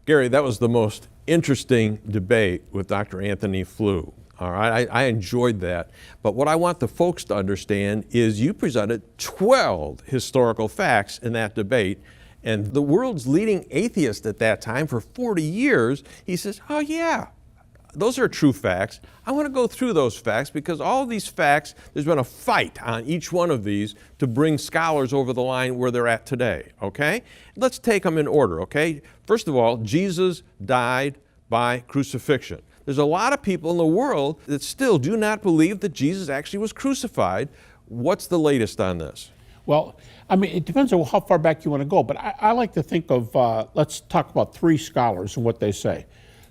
Gary, that was the most interesting debate with Dr. Anthony Flew. All right, I enjoyed that. But what I want the folks to understand is you presented 12 historical facts in that debate. And the world's leading atheist at that time for 40 years, he says, oh yeah, those are true facts. I want to go through those facts because all of these facts, there's been a fight on each one of these to bring scholars over the line where they're at today, okay? Let's take them in order, okay? First of all, Jesus died by crucifixion. There's a lot of people in the world that still do not believe that Jesus actually was crucified. What's the latest on this? Well, I mean, it depends on how far back you want to go, but I like to think of, let's talk about three scholars and what they say.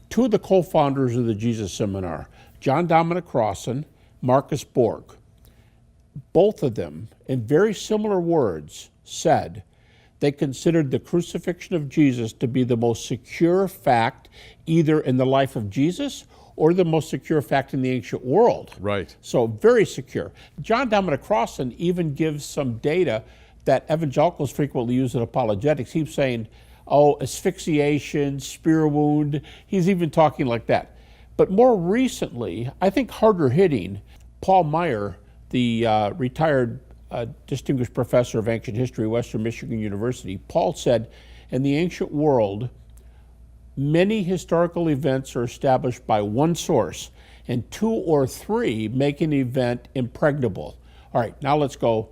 Two of the co-founders of the Jesus Seminar, John Dominic Crossan, Marcus Borg, both of them, in very similar words, said they considered the crucifixion of Jesus to be the most secure fact either in the life of Jesus or the most secure fact in the ancient world. Right. So very secure. John Dominic Crossan even gives some data that evangelicals frequently use in apologetics. He's saying, oh, asphyxiation, spear wound. He's even talking like that. But more recently, I think harder hitting, Paul Meyer, the retired distinguished professor of ancient history, Western Michigan University, Paul said, in the ancient world, many historical events are established by one source, and two or three make an event impregnable. All right, now let's go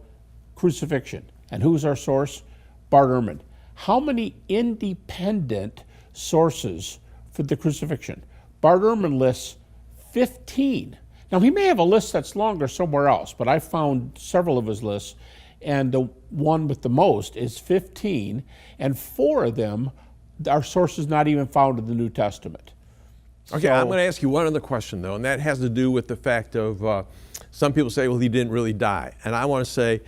crucifixion. And who's our source? Bart Ehrman. How many independent sources for the crucifixion? Bart Ehrman lists 15. Now, he may have a list that's longer somewhere else, but I found several of his lists, and the one with the most is 15, and 4 of them are sources not even found in the New Testament. Okay, I'm going to ask you one other question, though, and that has to do with the fact of some people say, well, he didn't really die. And I want to say,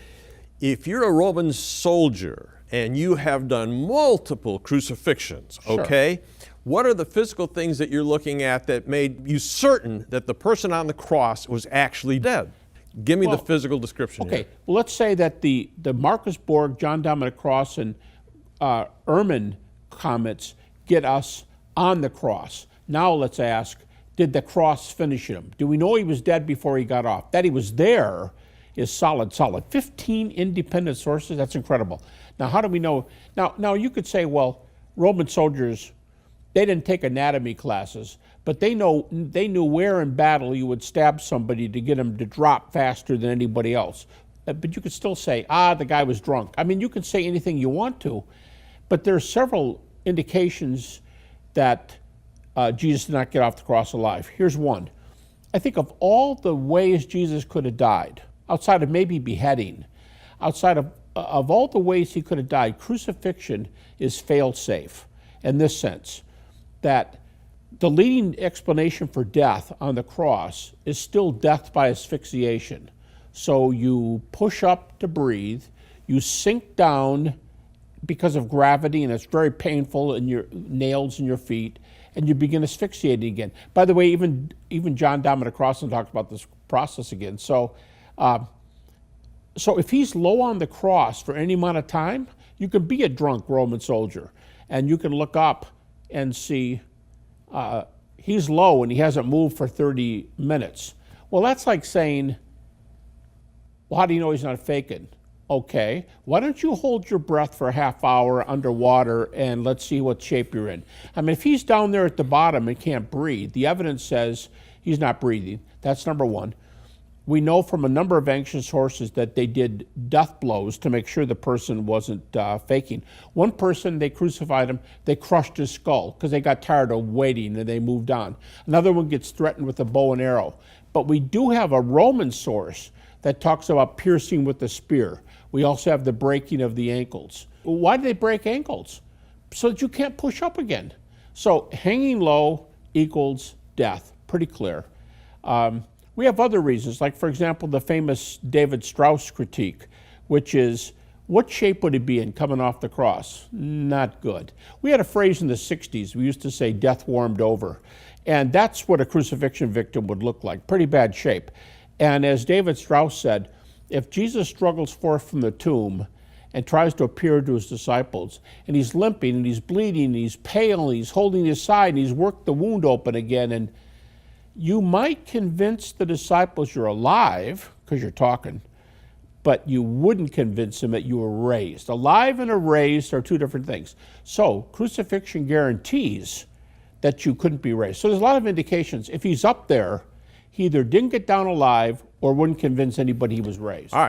if you're a Roman soldier and you have done multiple crucifixions, okay, what are the physical things that you're looking at that made you certain that the person on the cross was actually dead? Give me the physical description. Okay, here. Well, let's say that the Marcus Borg, John Dominic Crossan, Ehrman comments get us on the cross. Now let's ask, did the cross finish him? Do we know he was dead before he got off? That he was there is solid. 15 independent sources, that's incredible. Now, how do we know? Now you could say, well, Roman soldiers, they didn't take anatomy classes, but they knew where in battle you would stab somebody to get them to drop faster than anybody else. But you could still say, the guy was drunk. I mean, you can say anything you want to, but there are several indications that Jesus did not get off the cross alive. Here's one. I think of all the ways Jesus could have died, outside of maybe beheading, outside of all the ways he could have died, crucifixion is fail-safe in this sense, that the leading explanation for death on the cross is still death by asphyxiation. So you push up to breathe, you sink down because of gravity, and it's very painful in your nails in your feet, and you begin asphyxiating again. By the way, even John Dominic Crossan talked about this process again. So if he's low on the cross for any amount of time, you can be a drunk Roman soldier, and you can look up and see he's low and he hasn't moved for 30 minutes. Well, that's like saying, well, how do you know he's not faking? Okay, why don't you hold your breath for a half hour underwater and let's see what shape you're in. I mean, if he's down there at the bottom and can't breathe, the evidence says he's not breathing. That's number one. We know from a number of ancient sources that they did death blows to make sure the person wasn't faking. One person, they crucified him, they crushed his skull because they got tired of waiting and they moved on. Another one gets threatened with a bow and arrow. But we do have a Roman source that talks about piercing with the spear. We also have the breaking of the ankles. Why do they break ankles? So that you can't push up again. So hanging low equals death, pretty clear. We have other reasons, like, for example, the famous David Strauss critique, which is, what shape would he be in coming off the cross? Not good. We had a phrase in the 60s, we used to say, death warmed over. And that's what a crucifixion victim would look like, pretty bad shape. And as David Strauss said, if Jesus struggles forth from the tomb and tries to appear to his disciples, and he's limping and he's bleeding and he's pale and he's holding his side and he's worked the wound open again, and you might convince the disciples you're alive because you're talking, but you wouldn't convince them that you were raised. Alive and raised are two different things. So crucifixion guarantees that you couldn't be raised. So there's a lot of indications. If he's up there, he either didn't get down alive or wouldn't convince anybody he was raised. All right.